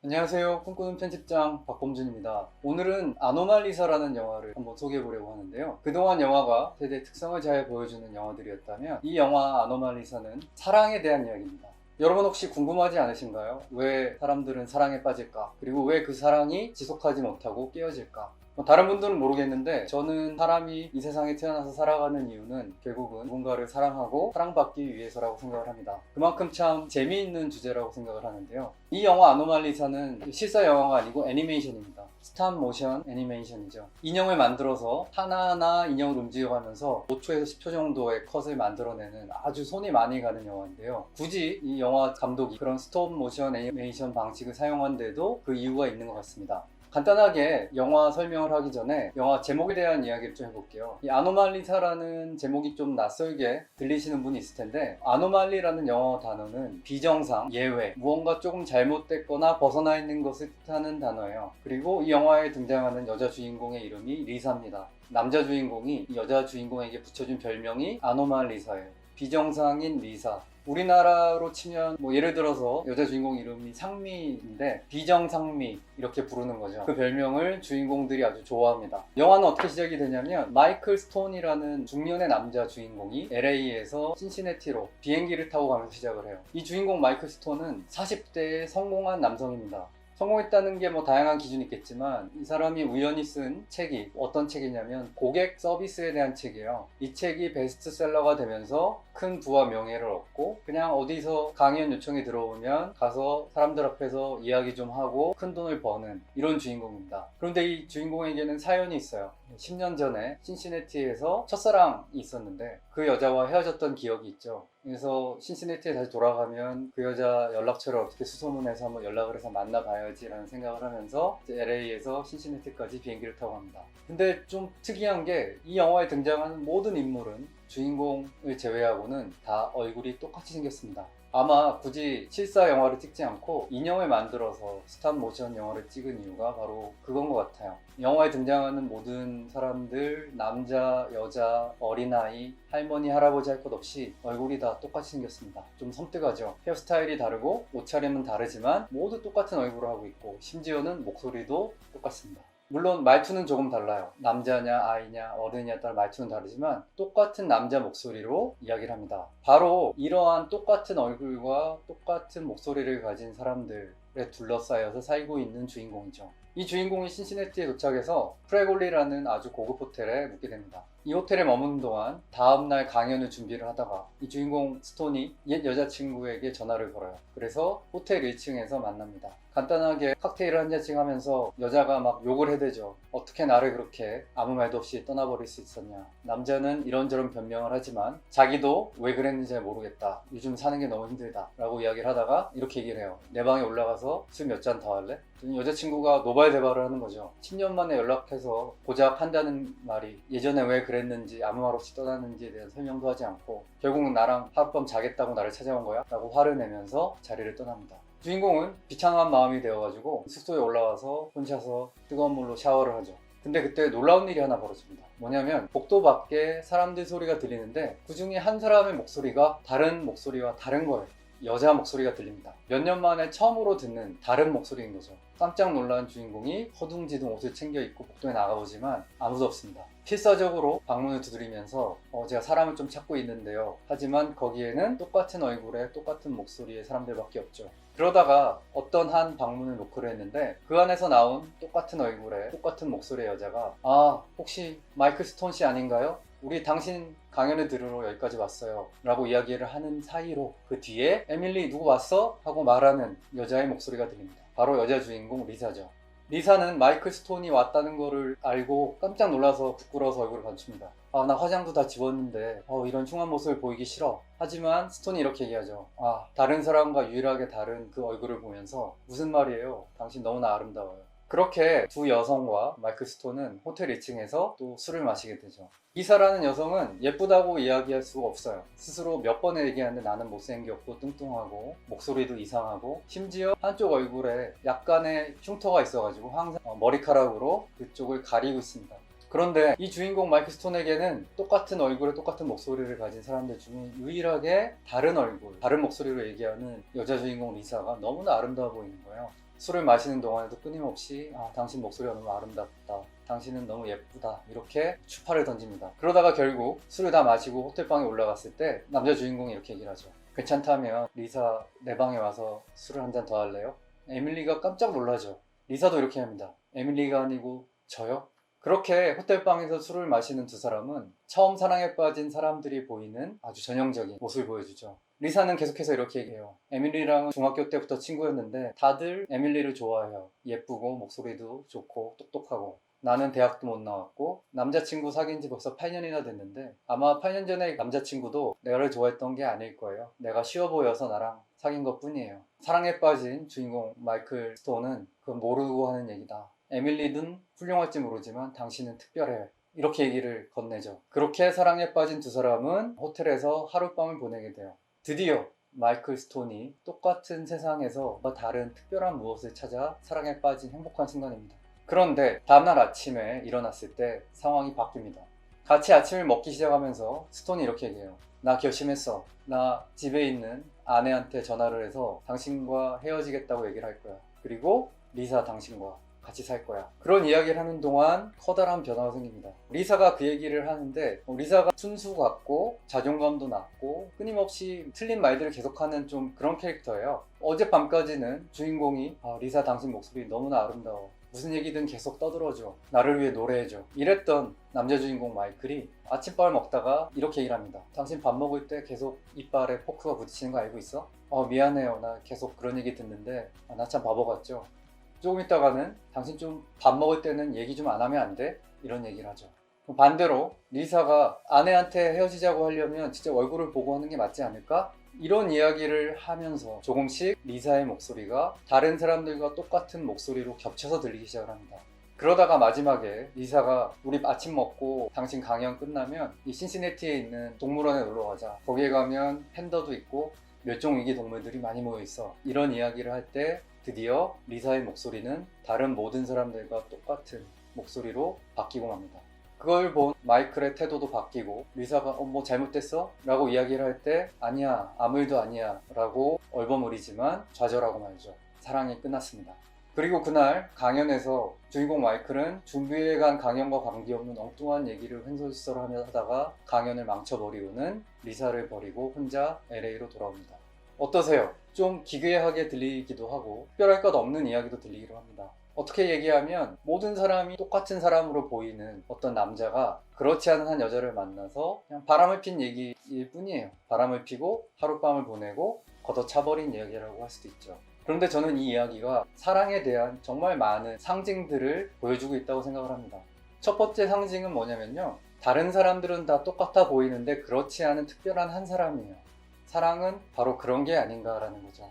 안녕하세요. 꿈꾸는 편집장 박범준입니다. 오늘은 아노말리사라는 영화를 한번 소개해보려고 하는데요. 그동안 영화가 세대 특성을 잘 보여주는 영화들이었다면 이 영화 아노말리사는 사랑에 대한 이야기입니다. 여러분 혹시 궁금하지 않으신가요? 왜 사람들은 사랑에 빠질까? 그리고 왜 그 사랑이 지속하지 못하고 깨어질까? 다른 분들은 모르겠는데 저는 사람이 이 세상에 태어나서 살아가는 이유는 결국은 누군가를 사랑하고 사랑받기 위해서라고 생각을 합니다. 그만큼 참 재미있는 주제라고 생각을 하는데요. 이 영화 아노말리사는 실사 영화가 아니고 애니메이션입니다. 스탑 모션 애니메이션이죠. 인형을 만들어서 하나하나 인형을 움직여가면서 5초에서 10초 정도의 컷을 만들어내는 아주 손이 많이 가는 영화인데요. 굳이 이 영화 감독이 그런 스톱 모션 애니메이션 방식을 사용한 데도 그 이유가 있는 것 같습니다. 간단하게 영화 설명을 하기 전에 영화 제목에 대한 이야기를 좀 해볼게요. 이 아노말리사라는 제목이 좀 낯설게 들리시는 분이 있을 텐데, 아노말리라는 영어 단어는 비정상, 예외, 무언가 조금 잘못됐거나 벗어나 있는 것을 뜻하는 단어예요. 그리고 이 영화에 등장하는 여자 주인공의 이름이 리사입니다. 남자 주인공이 이 여자 주인공에게 붙여준 별명이 아노말리사예요. 비정상인 리사. 우리나라로 치면 예를 들어서 여자 주인공 이름이 상미인데 비정상미 이렇게 부르는 거죠. 그 별명을 주인공들이 아주 좋아합니다. 영화는 어떻게 시작이 되냐면 마이클 스톤이라는 중년의 남자 주인공이 LA에서 신시내티로 비행기를 타고 가면서 시작을 해요. 이 주인공 마이클 스톤은 40대의 성공한 남성입니다. 성공했다는 게 다양한 기준이 있겠지만 이 사람이 우연히 쓴 책이 어떤 책이냐면 고객 서비스에 대한 책이에요. 이 책이 베스트셀러가 되면서 큰 부와 명예를 얻고 그냥 어디서 강연 요청이 들어오면 가서 사람들 앞에서 이야기 좀 하고 큰 돈을 버는 이런 주인공입니다. 그런데 이 주인공에게는 사연이 있어요. 10년 전에 신시내티에서 첫사랑이 있었는데 그 여자와 헤어졌던 기억이 있죠. 그래서 신시내티에 다시 돌아가면 그 여자 연락처를 어떻게 수소문해서 한번 연락을 해서 만나봐야지 라는 생각을 하면서 LA에서 신시내티까지 비행기를 타고 갑니다. 근데 좀 특이한 게 이 영화에 등장하는 모든 인물은 주인공을 제외하고는 다 얼굴이 똑같이 생겼습니다. 아마 굳이 실사 영화를 찍지 않고 인형을 만들어서 스탑 모션 영화를 찍은 이유가 바로 그건 것 같아요. 영화에 등장하는 모든 사람들, 남자, 여자, 어린아이, 할머니, 할아버지 할 것 없이 얼굴이 다 똑같이 생겼습니다. 좀 섬뜩하죠. 헤어스타일이 다르고 옷차림은 다르지만 모두 똑같은 얼굴을 하고 있고 심지어는 목소리도 똑같습니다. 물론 말투는 조금 달라요. 남자냐 아이냐 어른이냐 따라 말투는 다르지만 똑같은 남자 목소리로 이야기를 합니다. 바로 이러한 똑같은 얼굴과 똑같은 목소리를 가진 사람들에 둘러싸여서 살고 있는 주인공이죠. 이 주인공이 신시내티에 도착해서 프레골리라는 아주 고급 호텔에 묵게 됩니다. 이 호텔에 머무는 동안 다음날 강연을 준비를 하다가 이 주인공 스톤이 옛 여자친구에게 전화를 걸어요. 그래서 호텔 1층에서 만납니다. 간단하게 칵테일을 한 잔씩 하면서 여자가 막 욕을 해대죠. 어떻게 나를 그렇게 아무 말도 없이 떠나버릴 수 있었냐. 남자는 이런저런 변명을 하지만 자기도 왜 그랬는지 잘 모르겠다. 요즘 사는 게 너무 힘들다 라고 이야기를 하다가 이렇게 얘기를 해요. 내 방에 올라가서 술 몇 잔 더 할래? 여자친구가 노발대발을 하는 거죠. 10년 만에 연락해서 고작 한다는 말이 예전에 왜 그랬는지 아무 말 없이 떠났는지에 대한 설명도 하지 않고 결국은 나랑 하룻밤 자겠다고 나를 찾아온 거야? 라고 화를 내면서 자리를 떠납니다. 주인공은 비창한 마음이 되어가지고 숙소에 올라와서 혼자서 뜨거운 물로 샤워를 하죠. 근데 그때 놀라운 일이 하나 벌어집니다. 뭐냐면 복도 밖에 사람들 소리가 들리는데 그 중에 한 사람의 목소리가 다른 목소리와 다른 거예요. 여자 목소리가 들립니다. 몇 년 만에 처음으로 듣는 다른 목소리인 거죠. 깜짝 놀란 주인공이 허둥지둥 옷을 챙겨 입고 복도에 나가보지만 아무도 없습니다. 필사적으로 방문을 두드리면서 제가 사람을 좀 찾고 있는데요. 하지만 거기에는 똑같은 얼굴에 똑같은 목소리의 사람들밖에 없죠. 그러다가 어떤 한 방문을 노크를 했는데 그 안에서 나온 똑같은 얼굴에 똑같은 목소리의 여자가 혹시 마이클 스톤 씨 아닌가요? 우리 당신 강연을 들으러 여기까지 왔어요 라고 이야기를 하는 사이로 그 뒤에 에밀리 누구 왔어? 하고 말하는 여자의 목소리가 들립니다. 바로 여자 주인공 리사죠. 리사는 마이클 스톤이 왔다는 거를 알고 깜짝 놀라서 부끄러워서 얼굴을 감춥니다. 나 화장도 다 지웠는데 이런 흉한 모습을 보이기 싫어. 하지만 스톤이 이렇게 얘기하죠. 다른 사람과 유일하게 다른 그 얼굴을 보면서 무슨 말이에요? 당신 너무나 아름다워요. 그렇게 두 여성과 마이클 스톤은 호텔 2층에서 또 술을 마시게 되죠. 리사라는 여성은 예쁘다고 이야기할 수가 없어요. 스스로 몇 번을 얘기하는데 나는 못생겼고 뚱뚱하고 목소리도 이상하고 심지어 한쪽 얼굴에 약간의 흉터가 있어가지고 항상 머리카락으로 그쪽을 가리고 있습니다. 그런데 이 주인공 마이클 스톤에게는 똑같은 얼굴에 똑같은 목소리를 가진 사람들 중에 유일하게 다른 얼굴, 다른 목소리로 얘기하는 여자 주인공 리사가 너무나 아름다워 보이는 거예요. 술을 마시는 동안에도 끊임없이 당신 목소리가 너무 아름답다, 당신은 너무 예쁘다, 이렇게 추파를 던집니다. 그러다가 결국 술을 다 마시고 호텔방에 올라갔을 때 남자 주인공이 이렇게 얘기를 하죠. 괜찮다면 리사 내 방에 와서 술을 한 잔 더 할래요? 에밀리가 깜짝 놀라죠. 리사도 이렇게 합니다. 에밀리가 아니고 저요? 그렇게 호텔방에서 술을 마시는 두 사람은 처음 사랑에 빠진 사람들이 보이는 아주 전형적인 모습을 보여주죠. 리사는 계속해서 이렇게 얘기해요. 에밀리랑은 중학교 때부터 친구였는데 다들 에밀리를 좋아해요. 예쁘고 목소리도 좋고 똑똑하고. 나는 대학도 못 나왔고 남자친구 사귄 지 벌써 8년이나 됐는데 아마 8년 전에 남자친구도 내가를 좋아했던 게 아닐 거예요. 내가 쉬워 보여서 나랑 사귄 것 뿐이에요. 사랑에 빠진 주인공 마이클 스톤은 그건 모르고 하는 얘기다. 에밀리는 훌륭할지 모르지만 당신은 특별해. 이렇게 얘기를 건네죠. 그렇게 사랑에 빠진 두 사람은 호텔에서 하룻밤을 보내게 돼요. 드디어 마이클 스톤이 똑같은 세상에서 다른 특별한 무엇을 찾아 사랑에 빠진 행복한 순간입니다. 그런데 다음날 아침에 일어났을 때 상황이 바뀝니다. 같이 아침을 먹기 시작하면서 스톤이 이렇게 얘기해요. 나 결심했어. 나 집에 있는 아내한테 전화를 해서 당신과 헤어지겠다고 얘기를 할 거야. 그리고 리사 당신과 같이 살 거야. 그런 이야기를 하는 동안 커다란 변화가 생깁니다. 리사가 그 얘기를 하는데 리사가 순수 같고 자존감도 낮고 끊임없이 틀린 말들을 계속하는 좀 그런 캐릭터예요. 어젯밤까지는 주인공이 리사 당신 목소리 너무나 아름다워. 무슨 얘기든 계속 떠들어줘. 나를 위해 노래해줘. 이랬던 남자 주인공 마이클이 아침밥을 먹다가 이렇게 얘기를 합니다. 당신 밥 먹을 때 계속 이빨에 포크가 부딪히는 거 알고 있어? 미안해요. 나 계속 그런 얘기 듣는데 나 참 바보 같죠? 조금 있다가는 당신 좀 밥 먹을 때는 얘기 좀 안 하면 안 돼? 이런 얘기를 하죠. 반대로 리사가 아내한테 헤어지자고 하려면 진짜 얼굴을 보고 하는 게 맞지 않을까? 이런 이야기를 하면서 조금씩 리사의 목소리가 다른 사람들과 똑같은 목소리로 겹쳐서 들리기 시작을 합니다. 그러다가 마지막에 리사가 우리 아침 먹고 당신 강연 끝나면 이 신시내티에 있는 동물원에 놀러 가자. 거기에 가면 팬더도 있고 멸종위기 동물들이 많이 모여 있어. 이런 이야기를 할 때 드디어 리사의 목소리는 다른 모든 사람들과 똑같은 목소리로 바뀌고 맙니다. 그걸 본 마이클의 태도도 바뀌고 리사가 뭐 잘못됐어? 라고 이야기를 할 때 아니야 아무 일도 아니야 라고 얼버무리지만 좌절하고 말죠. 사랑이 끝났습니다. 그리고 그날 강연에서 주인공 마이클은 준비해간 강연과 관계없는 엉뚱한 얘기를 횡설수설하며 하다가 강연을 망쳐버리고는 리사를 버리고 혼자 LA로 돌아옵니다. 어떠세요? 좀 기괴하게 들리기도 하고 특별할 것 없는 이야기도 들리기도 합니다. 어떻게 얘기하면 모든 사람이 똑같은 사람으로 보이는 어떤 남자가 그렇지 않은 한 여자를 만나서 그냥 바람을 핀 얘기일 뿐이에요. 바람을 피고 하룻밤을 보내고 걷어차버린 이야기라고 할 수도 있죠. 그런데 저는 이 이야기가 사랑에 대한 정말 많은 상징들을 보여주고 있다고 생각을 합니다. 첫 번째 상징은 뭐냐면요. 다른 사람들은 다 똑같아 보이는데 그렇지 않은 특별한 한 사람이에요. 사랑은 바로 그런 게 아닌가라는 거죠.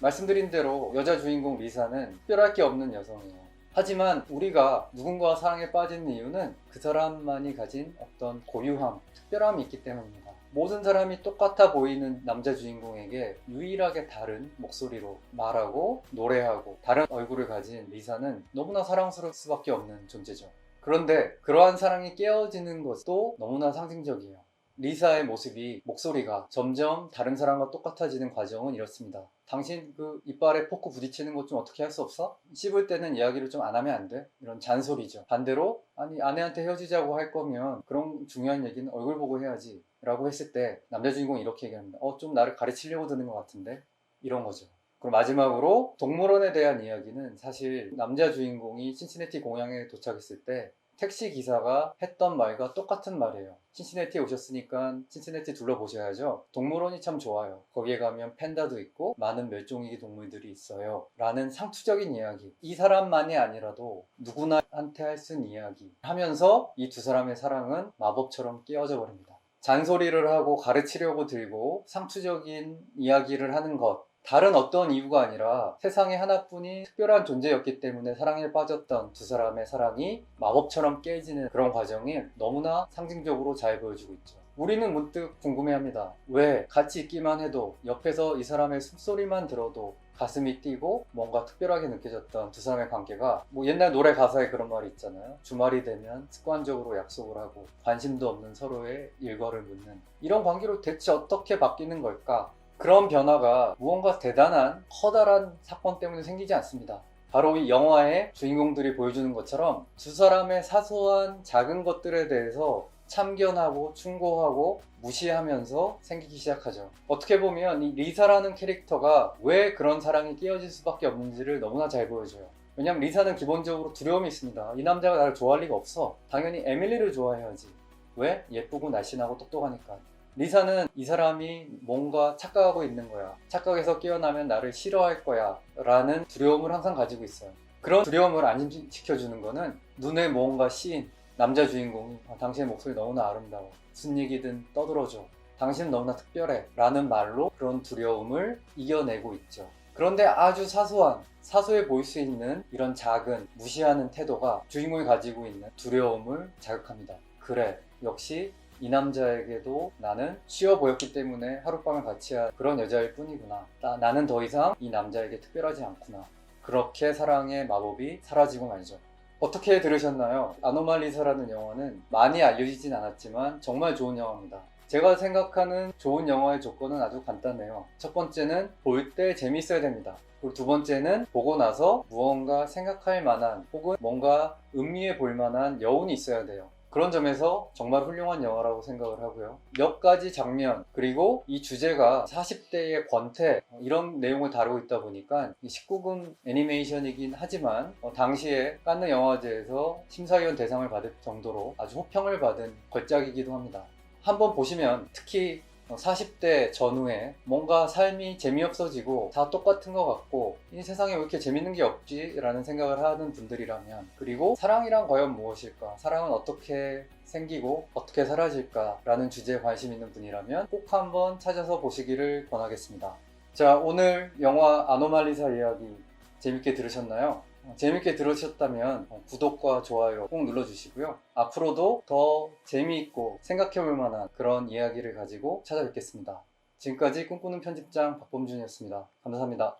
말씀드린 대로 여자 주인공 리사는 특별할 게 없는 여성이에요. 하지만 우리가 누군가와 사랑에 빠지는 이유는 그 사람만이 가진 어떤 고유함, 특별함이 있기 때문입니다. 모든 사람이 똑같아 보이는 남자 주인공에게 유일하게 다른 목소리로 말하고 노래하고 다른 얼굴을 가진 리사는 너무나 사랑스러울 수밖에 없는 존재죠. 그런데 그러한 사랑이 깨어지는 것도 너무나 상징적이에요. 리사의 모습이, 목소리가 점점 다른 사람과 똑같아지는 과정은 이렇습니다. 당신 그 이빨에 포크 부딪히는 것 좀 어떻게 할 수 없어? 씹을 때는 이야기를 좀 안 하면 안 돼? 이런 잔소리죠. 반대로 아니 아내한테 헤어지자고 할 거면 그런 중요한 얘기는 얼굴 보고 해야지 라고 했을 때 남자 주인공이 이렇게 얘기합니다. 좀 나를 가르치려고 드는 것 같은데? 이런 거죠. 그리고 마지막으로 동물원에 대한 이야기는 사실 남자 주인공이 신시내티 공항에 도착했을 때 택시 기사가 했던 말과 똑같은 말이에요. 신시내티에 오셨으니까 신시내티 둘러보셔야죠. 동물원이 참 좋아요. 거기에 가면 팬다도 있고 많은 멸종위기 동물들이 있어요. 라는 상투적인 이야기. 이 사람만이 아니라도 누구나한테 할 수 있는 이야기 하면서 이 두 사람의 사랑은 마법처럼 깨어져 버립니다. 잔소리를 하고 가르치려고 들고 상투적인 이야기를 하는 것, 다른 어떤 이유가 아니라 세상에 하나뿐인 특별한 존재였기 때문에 사랑에 빠졌던 두 사람의 사랑이 마법처럼 깨지는 그런 과정이 너무나 상징적으로 잘 보여주고 있죠. 우리는 문득 궁금해합니다. 왜 같이 있기만 해도 옆에서 이 사람의 숨소리만 들어도 가슴이 뛰고 뭔가 특별하게 느껴졌던 두 사람의 관계가 옛날 노래 가사에 그런 말이 있잖아요. 주말이 되면 습관적으로 약속을 하고 관심도 없는 서로의 일과를 묻는 이런 관계로 대체 어떻게 바뀌는 걸까? 그런 변화가 무언가 대단한 커다란 사건 때문에 생기지 않습니다. 바로 이 영화의 주인공들이 보여주는 것처럼 두 사람의 사소한 작은 것들에 대해서 참견하고 충고하고 무시하면서 생기기 시작하죠. 어떻게 보면 이 리사라는 캐릭터가 왜 그런 사랑이 끼어질 수밖에 없는지를 너무나 잘 보여줘요. 왜냐면 리사는 기본적으로 두려움이 있습니다. 이 남자가 나를 좋아할 리가 없어. 당연히 에밀리를 좋아해야지. 왜? 예쁘고 날씬하고 똑똑하니까. 리사는 이 사람이 뭔가 착각하고 있는 거야. 착각해서 깨어나면 나를 싫어할 거야 라는 두려움을 항상 가지고 있어요. 그런 두려움을 안심시켜주는 거는 눈에 뭔가 씌인 남자 주인공이 당신의 목소리 너무나 아름다워. 무슨 얘기든 떠들어줘. 당신은 너무나 특별해 라는 말로 그런 두려움을 이겨내고 있죠. 그런데 아주 사소해 보일 수 있는 이런 작은 무시하는 태도가 주인공이 가지고 있는 두려움을 자극합니다. 그래, 역시 이 남자에게도 나는 쉬워 보였기 때문에 하룻밤을 같이 한 그런 여자일 뿐이구나. 나는 더 이상 이 남자에게 특별하지 않구나. 그렇게 사랑의 마법이 사라지고 말죠. 어떻게 들으셨나요? 아노말리사라는 영화는 많이 알려지진 않았지만 정말 좋은 영화입니다. 제가 생각하는 좋은 영화의 조건은 아주 간단해요. 첫 번째는 볼 때 재밌어야 됩니다. 그리고 두 번째는 보고 나서 무언가 생각할 만한 혹은 뭔가 음미해 볼 만한 여운이 있어야 돼요. 그런 점에서 정말 훌륭한 영화라고 생각을 하고요. 몇 가지 장면, 그리고 이 주제가 40대의 권태 이런 내용을 다루고 있다 보니까 19금 애니메이션이긴 하지만 당시에 칸느 영화제에서 심사위원 대상을 받을 정도로 아주 호평을 받은 걸작이기도 합니다. 한번 보시면 특히 40대 전후에 뭔가 삶이 재미없어지고 다 똑같은 것 같고 이 세상에 왜 이렇게 재밌는 게 없지? 라는 생각을 하는 분들이라면, 그리고 사랑이란 과연 무엇일까? 사랑은 어떻게 생기고 어떻게 사라질까? 라는 주제에 관심 있는 분이라면 꼭 한번 찾아서 보시기를 권하겠습니다. 자, 오늘 영화 아노말리사 이야기 재밌게 들으셨나요? 재밌게 들으셨다면 구독과 좋아요 꼭 눌러주시고요. 앞으로도 더 재미있고 생각해볼 만한 그런 이야기를 가지고 찾아뵙겠습니다. 지금까지 꿈꾸는 편집장 박범준이었습니다. 감사합니다.